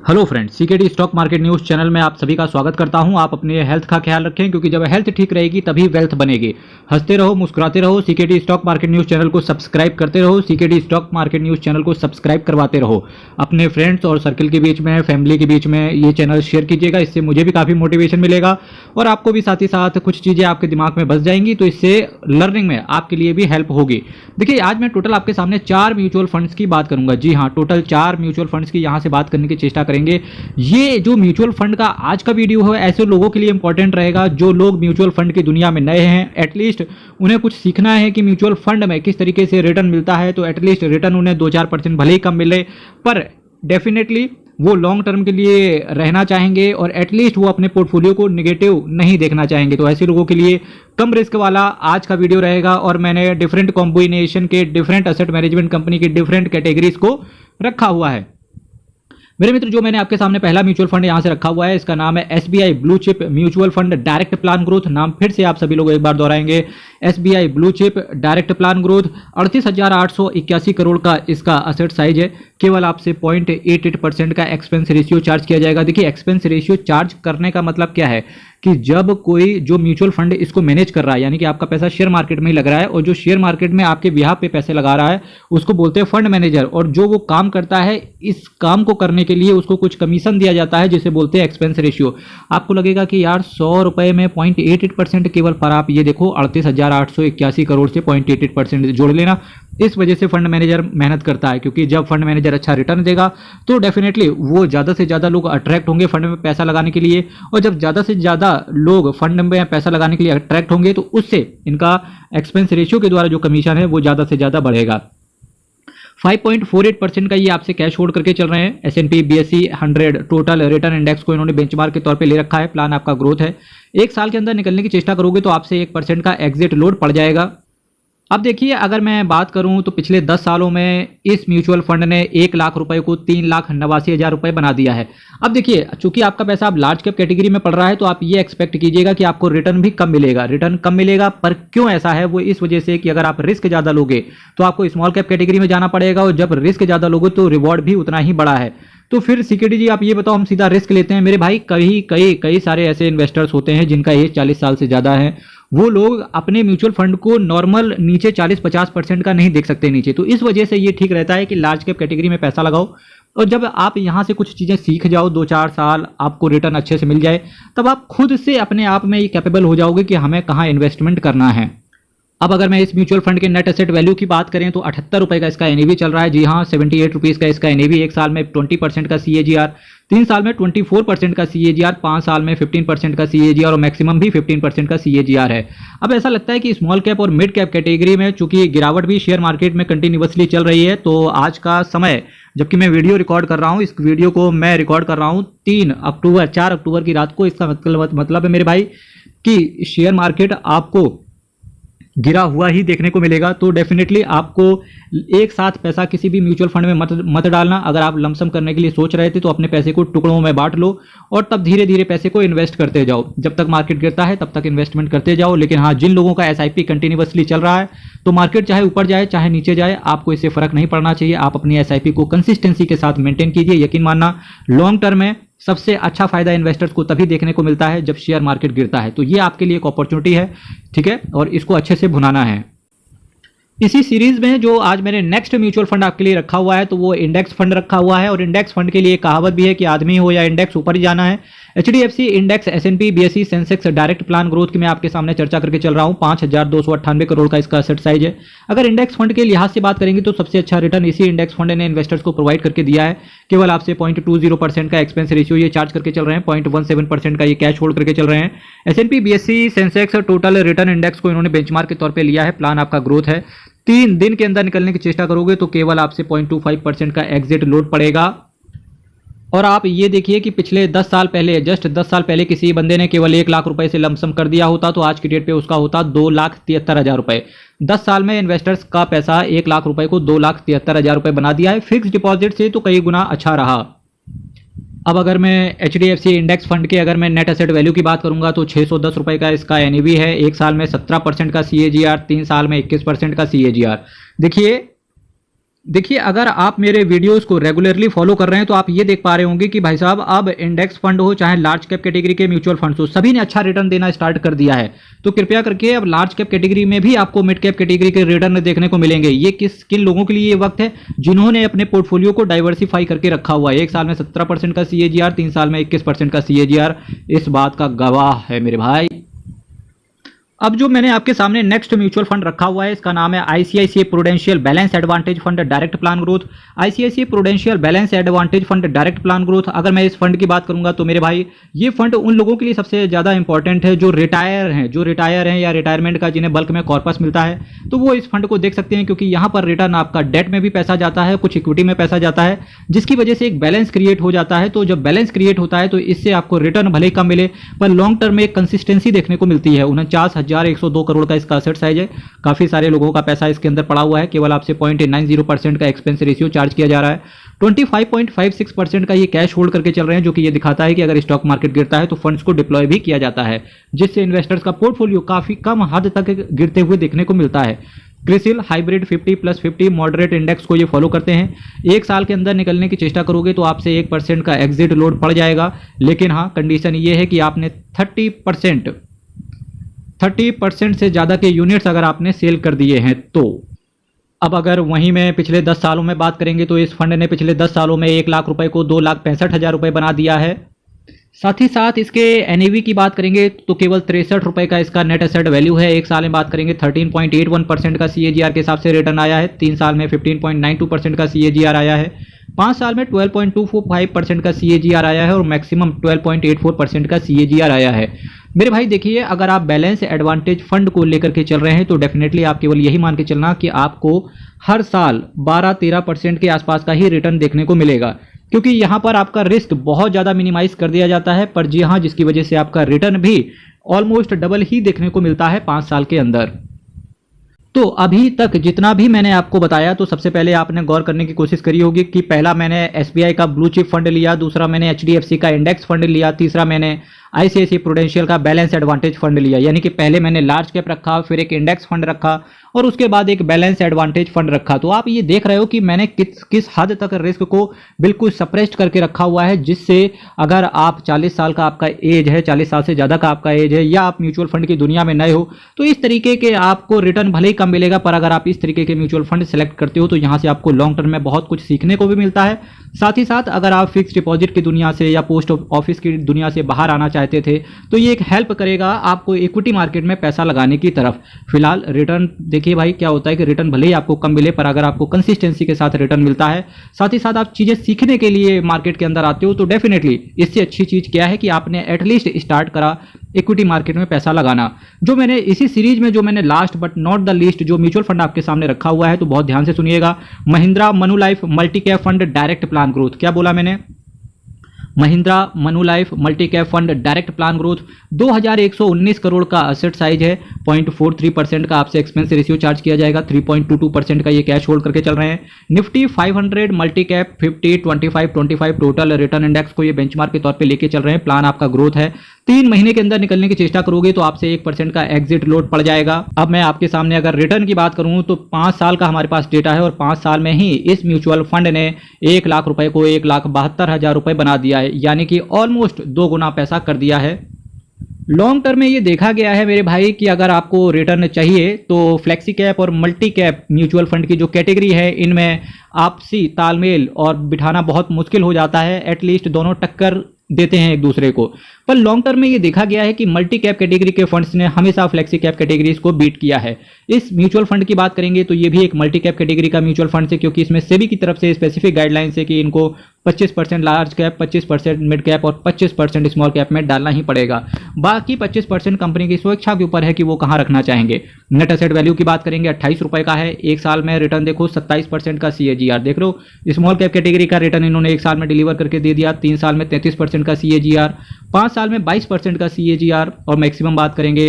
Hello friends, CKD stock market news channel में आप सभी का स्वागत करता हूं। आप अपने हेल्थ का ख्याल रखें क्योंकि जब हेल्थ ठीक रहेगी तभी वेल्थ बनेगी। हंसते रहो, मुस्कुराते रहो। CKD stock market news channel को सब्सक्राइब करते रहो। CKD stock market news channel को सब्सक्राइब करवाते रहो। अपने फ्रेंड्स और सर्कल के बीच में, फैमिली के बीच में ये चैनल शेयर कीजिएगा। इससे मुझे भी काफ़ी मोटिवेशन मिलेगा और आपको भी साथ ही साथ कुछ चीज़ें आपके दिमाग में बस जाएंगी, तो इससे लर्निंग में आपके लिए भी हेल्प होगी। देखिए, आज मैं टोटल आपके सामने 4 म्यूचुअल फंड्स की बात करूंगा। जी हाँ, टोटल 4 म्यूचुअल फंड्स की यहाँ से बात करने की चेष्टा करेंगे। ये जो म्यूचुअल फंड का आज का वीडियो है ऐसे लोगों के लिए इंपॉर्टेंट रहेगा जो लोग म्यूचुअल फंड की दुनिया में नए हैं। एटलीस्ट उन्हें कुछ सीखना है कि म्यूचुअल फंड में किस तरीके से रिटर्न मिलता है, तो एटलीस्ट रिटर्न उन्हें 2-4% भले ही कम मिले, पर डेफिनेटली वो लॉन्ग टर्म के लिए रहना चाहेंगे और एटलीस्ट वो अपने पोर्टफोलियो को नेगेटिव नहीं देखना चाहेंगे। तो ऐसे लोगों के लिए कम रिस्क वाला आज का वीडियो रहेगा और मैंने डिफरेंट कॉम्बिनेशन के डिफरेंट एसेट मैनेजमेंट कंपनी की डिफरेंट कैटेगरीज को रखा हुआ है। मेरे मित्र, जो मैंने आपके सामने पहला म्यूचुअल फंड यहां से रखा हुआ है, इसका नाम है SBI blue chip mutual fund direct plan growth. नाम फिर से आप सभी लोग एक बार दोहराएंगे, SBI blue chip direct plan growth. 38,881 crore का इसका असेट साइज है। केवल आपसे 0.88% का एक्सपेंस रेशियो चार्ज किया जाएगा। देखिए, एक्सपेंस रेशियो चार्ज करने का मतलब क्या है कि जब कोई जो म्यूचुअल फंड इसको मैनेज कर रहा है, यानी कि आपका पैसा शेयर मार्केट में ही लग रहा है और जो शेयर मार्केट में आपके बिहाफ पे पैसे लगा रहा है उसको बोलते हैं फंड मैनेजर, और जो वो काम करता है इस काम को करने के लिए उसको कुछ कमीशन दिया जाता है जिसे बोलते हैं एक्सपेंस रेशियो। आपको लगेगा कि यार 100 रुपए में 0.88% केवल, पर आप ये देखो 38,881 करोड़ से 0.88% जोड़ लेना। इस वजह से फंड मैनेजर मेहनत करता है, क्योंकि जब फंड मैनेजर अच्छा रिटर्न देगा तो डेफिनेटली वो ज़्यादा से ज़्यादा लोग अट्रैक्ट होंगे फंड में पैसा लगाने के लिए, और जब ज़्यादा से ज़्यादा लोग फंड में पैसा लगाने के लिए अट्रैक्ट होंगे तो उससे इनका एक्सपेंस रेशियो के द्वारा जो कमीशन है वो ज़्यादा से ज़्यादा बढ़ेगा। 5.48% का ये आपसे कैश होल्ड करके चल रहे हैं। S&P BSE 100 total return index को इन्होंने बेंचमार्क के तौर पे ले रखा है। प्लान आपका ग्रोथ है। एक साल के अंदर निकलने की चेष्टा करोगे तो आपसे 1% का एग्जिट लोड पड़ जाएगा। अब देखिए, अगर मैं बात करूं तो पिछले 10 सालों में इस म्यूचुअल फंड ने 1 लाख रुपए को 3,89,000 रुपए बना दिया है। अब देखिए, चूंकि आपका पैसा अब लार्ज कैप कैटेगरी में पड़ रहा है तो आप ये एक्सपेक्ट कीजिएगा कि आपको रिटर्न भी कम मिलेगा। रिटर्न कम मिलेगा, पर क्यों ऐसा है? वो इस वजह से कि अगर आप रिस्क ज़्यादा लोगे तो आपको स्मॉल कैप कैटेगरी में जाना पड़ेगा, और जब रिस्क ज़्यादा लोगे तो रिवॉर्ड भी उतना ही बड़ा है। तो फिर सीकेडी जी, आप ये बताओ, हम सीधा रिस्क लेते हैं? मेरे भाई, कई सारे ऐसे इन्वेस्टर्स होते हैं जिनका एज 40 साल से ज़्यादा है। वो लोग अपने म्यूचुअल फंड को नॉर्मल नीचे 40-50% का नहीं देख सकते नीचे। तो इस वजह से ये ठीक रहता है कि लार्ज कैप कैटेगरी में पैसा लगाओ, और जब आप यहाँ से कुछ चीज़ें सीख जाओ, 2-4 साल आपको रिटर्न अच्छे से मिल जाए, तब आप खुद से अपने आप में ये कैपेबल हो जाओगे कि हमें कहाँ इन्वेस्टमेंट करना है। अब अगर मैं इस म्यूचुअल फंड के नेट एसेट वैल्यू की बात करें तो 78 रुपए का इसका एनएवी चल रहा है। जी हाँ, 78 रुपीज़ का इसका एनएवी। एक साल में 20% का CAGR, 3 साल में 24% का CAGR, 5 साल में 15% का CAGR और मैक्सिमम भी 15% का CAGR है। अब ऐसा लगता है कि स्मॉल कैप और मिड कैप कैटेगरी में चूंकि गिरावट भी शेयर मार्केट में कंटिन्यूसली चल रही है, तो आज का समय, जबकि मैं वीडियो रिकॉर्ड कर रहा हूँ, इस वीडियो को मैं रिकॉर्ड कर रहा हूँ 4 अक्टूबर की रात को। इसका मतलब है मेरे भाई कि शेयर मार्केट आपको गिरा हुआ ही देखने को मिलेगा। तो डेफिनेटली आपको एक साथ पैसा किसी भी म्यूचुअल फंड में मत डालना। अगर आप लमसम करने के लिए सोच रहे थे तो अपने पैसे को टुकड़ों में बांट लो और तब धीरे धीरे पैसे को इन्वेस्ट करते जाओ। जब तक मार्केट गिरता है तब तक इन्वेस्टमेंट करते जाओ। लेकिन हाँ, जिन लोगों का SIP कंटिन्यूसली चल रहा है, तो मार्केट चाहे ऊपर जाए चाहे नीचे जाए, आपको इससे फर्क नहीं पड़ना चाहिए। आप अपनी SIP को कंसिस्टेंसी के साथ मेंटेन कीजिए। यकीन मानना, लॉन्ग टर्म में सबसे अच्छा फायदा इन्वेस्टर्स को तभी देखने को मिलता है जब शेयर मार्केट गिरता है। तो ये आपके लिए एक अपॉर्चुनिटी है, ठीक है, और इसको अच्छे से भुनाना है। इसी सीरीज में जो आज मैंने नेक्स्ट म्यूचुअल फंड आपके लिए रखा हुआ है, तो वो इंडेक्स फंड रखा हुआ है। और इंडेक्स फंड के लिए कहावत भी है कि आदमी हो या इंडेक्स, ऊपर ही जाना है। HDFC index, S&P BSE Sensex direct plan growth की मैं आपके सामने चर्चा करके चल रहा हूं। 5,298 करोड़ का इसका असेट साइज है। अगर इंडेक्स फंड के लिहाज से बात करेंगे तो सबसे अच्छा रिटर्न इसी इंडेक्स फंड ने इन्वेस्टर्स को प्रोवाइड करके दिया है। केवल आपसे 0.20% का एक्सपेंस रेशियो ये चार्ज करके चल रहे हैं। 0.17% का ये कैश होल्ड करके चल रहे हैं। S&P BSE Sensex total return index को इन्होंने बेंचमार्क के तौर पर लिया है। प्लान आपका ग्रोथ है। 3 दिन के अंदर निकलने की चेष्टा करोगे तो केवल आपसे 0.25% का एग्जिट लोड पड़ेगा। और आप ये देखिए कि पिछले 10 साल पहले, जस्ट 10 साल पहले किसी बंदे ने केवल 1 लाख रुपए से लमसम कर दिया होता तो आज की डेट पे उसका होता 2,73,000 रुपए। 10 साल में इन्वेस्टर्स का पैसा 1 लाख रुपए को 2,73,000 रुपए बना दिया है। फिक्स डिपॉजिट से तो कई गुना अच्छा रहा। अब अगर मैं HDFC इंडेक्स फंड के अगर मैं नेट एसेट वैल्यू की बात करूंगा तो 610 रुपए का इसका एनएवी है। एक साल में 17% का CAGR, 3 साल में 21% का CAGR। देखिए, देखिए, अगर आप मेरे वीडियोस को रेगुलरली फॉलो कर रहे हैं तो आप ये देख पा रहे होंगे कि भाई साहब अब इंडेक्स फंड हो चाहे लार्ज कैप कैटेगरी के म्यूचुअल फंड्स हो, सभी ने अच्छा रिटर्न देना स्टार्ट कर दिया है। तो कृपया करके अब लार्ज कैप कैटेगरी में भी आपको मिड कैप कैटेगरी के रिटर्न देखने को मिलेंगे। ये किन लोगों के लिए ये वक्त है जिन्होंने अपने पोर्टफोलियो को डाइवर्सिफाई करके रखा हुआ है। एक साल में 17% का CAGR, 3 साल में 21% का CAGR इस बात का गवाह है मेरे भाई। अब जो मैंने आपके सामने नेक्स्ट म्यूचुअल फंड रखा हुआ है, इसका नाम है ICICI prudential balance advantage fund direct plan growth. ICICI prudential balance advantage fund direct plan growth, अगर मैं इस फंड की बात करूंगा तो मेरे भाई ये फंड उन लोगों के लिए सबसे ज़्यादा इंपॉर्टेंट है जो रिटायर हैं या रिटायरमेंट का जिन्हें बल्क में कॉर्पस मिलता है, तो वो इस फंड को देख सकते हैं। क्योंकि यहाँ पर रिटर्न आपका डेट में भी पैसा जाता है, कुछ इक्विटी में पैसा जाता है, जिसकी वजह से एक बैलेंस क्रिएट हो जाता है। तो जब बैलेंस क्रिएट होता है तो इससे आपको रिटर्न भले ही कम मिले पर लॉन्ग टर्म में एक कंसिस्टेंसी देखने को मिलती है। 49,102 करोड़ का इसका असेट साइज है। काफी सारे लोगों का पैसा इसके अंदर पड़ा हुआ है। केवल आपसे 0.90% का एक्सपेंस रेशियो चार्ज किया जा रहा है। 25.56% का ये कैश होल्ड करके चल रहे हैं, जो कि ये दिखाता है कि अगर स्टॉक मार्केट गिरता है तो फंड्स को डिप्लॉय भी किया जाता है, जिससे इन्वेस्टर्स का पोर्टफोलियो काफी कम हद तक गिरते हुए देखने को मिलता है। क्रिसिल हाइब्रिड 50+50 मॉडरेट इंडेक्स को ये फॉलो करते हैं। एक साल के अंदर निकलने की चेष्टा करोगे तो आपसे 1% का एग्जिट लोड पड़ जाएगा। लेकिन हाँ, कंडीशन ये है कि आपने 30% से ज़्यादा के यूनिट्स अगर आपने सेल कर दिए हैं तो। अब अगर वहीं में पिछले 10 सालों में बात करेंगे तो इस फंड ने पिछले 10 सालों में 1 लाख रुपए को 2,65,000 रुपए बना दिया है। साथ ही साथ इसके NAV की बात करेंगे तो केवल 63 रुपए का इसका नेट एसेट वैल्यू है। एक साल में बात करेंगे 13.81% का CAGR के हिसाब से रिटर्न आया है। 3 साल में 15.92% का CAGR आया है। 5 साल में 12.25% का CAGR आया है और मैक्सिमम 12.84% का CAGR आया है। मेरे भाई देखिए, अगर आप बैलेंस एडवांटेज फंड को लेकर के चल रहे हैं तो डेफिनेटली आप केवल यही मान के चलना कि आपको हर साल 12-13% के आसपास का ही रिटर्न देखने को मिलेगा, क्योंकि यहाँ पर आपका रिस्क बहुत ज़्यादा मिनिमाइज कर दिया जाता है। पर जी हाँ, जिसकी वजह से आपका रिटर्न भी ऑलमोस्ट डबल ही देखने को मिलता है 5 साल के अंदर। तो अभी तक जितना भी मैंने आपको बताया, तो सबसे पहले आपने गौर करने की कोशिश करी होगी कि पहला मैंने SBI का ब्लू चिप फंड लिया, दूसरा मैंने HDFC का इंडेक्स फंड लिया, तीसरा मैंने ICICI प्रूडेंशियल का बैलेंस एडवांटेज फंड लिया। यानी कि पहले मैंने लार्ज कैप रखा, फिर एक इंडेक्स फंड रखा और उसके बाद एक बैलेंस एडवांटेज फंड रखा। तो आप ये देख रहे हो कि मैंने किस हद तक रिस्क को बिल्कुल सप्रेस्ड करके रखा हुआ है, जिससे अगर आप 40 साल का आपका एज है, 40 साल से ज़्यादा का आपका एज है, या आप म्यूचुअल फंड की दुनिया में नए हो, तो इस तरीके के आपको रिटर्न भले ही कम मिलेगा, पर अगर आप इस तरीके के म्यूचुअल फंड सेलेक्ट करते हो तो यहाँ से आपको लॉन्ग टर्म में बहुत कुछ सीखने को भी मिलता है। साथ ही साथ अगर आप फिक्स डिपॉजिट की दुनिया से या पोस्ट ऑफिस की दुनिया से बाहर आना चाहते थे तो ये एक हेल्प करेगा आपको इक्विटी मार्केट में पैसा लगाने की तरफ। फिलहाल रिटर्न देखिए भाई, क्या होता है कि रिटर्न भले ही आपको कम मिले, पर अगर आपको कंसिस्टेंसी के साथ रिटर्न मिलता है, साथ ही साथ आप चीज़ें सीखने के लिए मार्केट के अंदर आते हो, तो डेफिनेटली इससे अच्छी चीज़ क्या है कि आपने एटलीस्ट स्टार्ट करा इक्विटी मार्केट में पैसा लगाना। जो मैंने इसी सीरीज में जो मैंने last but not the least जो म्यूचुअल फंड आपके सामने रखा हुआ है, तो बहुत ध्यान से सुनिएगा। Mahindra Manulife multi cap fund direct plan growth. क्या बोला मैंने? Mahindra Manulife multi cap fund direct plan growth. 2119 crore का असेट साइज है। 0.43% का आपसे एक्सपेंस रेशियो चार्ज किया जाएगा। 3.22% का ये कैश होल्ड करके चल रहे हैं। Nifty 500 multi cap 50-25-25 total return index को ये बेंचमार्क के तौर पे लेके चल रहे हैं। प्लान आपका ग्रोथ है। 3 महीने के अंदर निकलने की चेष्टा करोगे तो आपसे 1% का एग्जिट लोड पड़ जाएगा। अब मैं आपके सामने अगर रिटर्न की बात करूं तो 5 साल का हमारे पास डेटा है और 5 साल में ही इस म्यूचुअल फंड ने 1 लाख रुपए को 1,72,000 रुपए बना दिया है, यानी कि ऑलमोस्ट 2 गुना पैसा कर दिया है। लॉन्ग टर्म में ये देखा गया है मेरे भाई कि अगर आपको रिटर्न चाहिए तो फ्लेक्सी कैप और मल्टी कैप म्यूचुअल फंड की जो कैटेगरी है, इनमें आपसी तालमेल और बिठाना बहुत मुश्किल हो जाता है। एटलीस्ट दोनों टक्कर देते हैं एक दूसरे को, पर लॉन्ग टर्म में ये देखा गया है कि मल्टी कैप कैटेगरी के फंड्स ने हमेशा फ्लेक्सी कैप कैटेगरीज को बीट किया है। इस म्यूचुअल फंड की बात करेंगे तो ये भी एक मल्टी कैप कैटेगरी का म्यूचुअल फंड है, क्योंकि इसमें सेबी की तरफ से स्पेसिफिक गाइडलाइंस है कि इनको 25% लार्ज कैप, 25% मिड कैप और 25% स्मॉल कैप में डालना ही पड़ेगा। बाकी 25% कंपनी की स्वेच्छा के ऊपर है कि वो कहाँ रखना चाहेंगे। नेट एसेट वैल्यू की बात करेंगे 28 रुपए का है। एक साल में रिटर्न देखो 27% का CAGR देख लो। स्मॉल कैप कैटेगरी का रिटर्न इन्होंने एक साल में डिलीवर करके दे दिया। 3 साल में 33% का CAGR, 5 साल में 22% का CAGR और मैक्सिमम बात करेंगे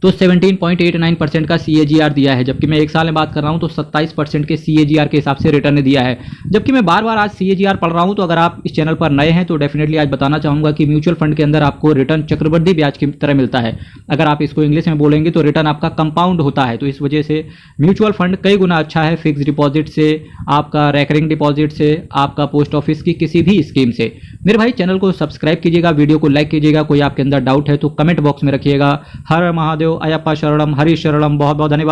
तो 17.89% का CAGR दिया है, जबकि मैं एक साल में बात कर रहा हूं तो 27% के CAGR के हिसाब से रिटर्न दिया है। जबकि मैं बार बार आज CAGR पढ़ रहा हूं, तो अगर आप इस चैनल पर नए हैं तो डेफिनेटली आज बताना चाहूंगा कि म्यूचुअल फंड के अंदर आपको रिटर्न चक्रवृद्धि ब्याज की तरह मिलता है। अगर आप इसको इंग्लिश में बोलेंगे तो रिटर्न आपका कंपाउंड होता है। तो इस वजह से म्यूचुअल फंड कई गुना अच्छा है फिक्स डिपॉजिट से, आपका रेकरिंग डिपॉजिट से, आपका पोस्ट ऑफिस की किसी भी स्कीम से। मेरे भाई चैनल को सब्सक्राइब कीजिएगा, वीडियो को लाइक कीजिएगा, कोई आपके अंदर डाउट है तो कमेंट बॉक्स में रखिएगा। हर महादेव, अयप्पा शरणम, हरि शरणम। बहुत बहुत धन्यवाद।